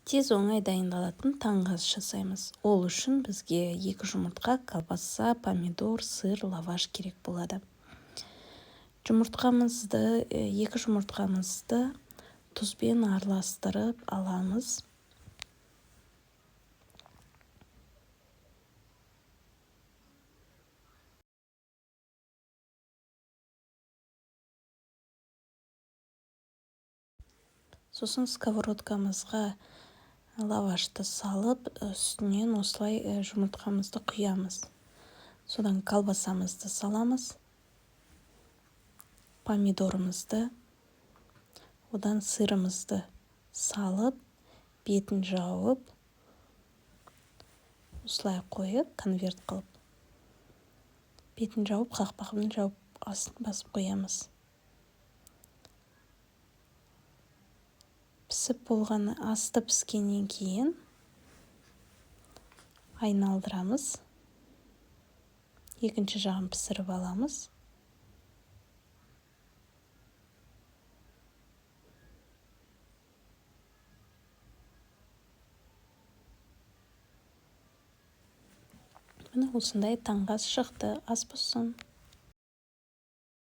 Тез оңай дайындалатын таңғы ас жасаймыз. Ол үшін бізге 2 жұмыртқа, колбаса, помидор, сыр, лаваш керек болады. Екі жұмыртқамызды тұзбен араластырып аламыз. Сосын сковородкамызға лавашты салып, үстінен осылай жұмыртқамызды құямыз. Содан колбасамызды саламыз, помидорымызды, одан сырымызды салып, бетін жауып, осылай қойып, конверт қылып, бетін жауып, қақпағын жауып, астын басып қоямыз. Асты піскеннен кейін айналдырамыз. Екінші жағын пісіріп аламыз. Міне осындай таңғы ас шықты. Ас болсын.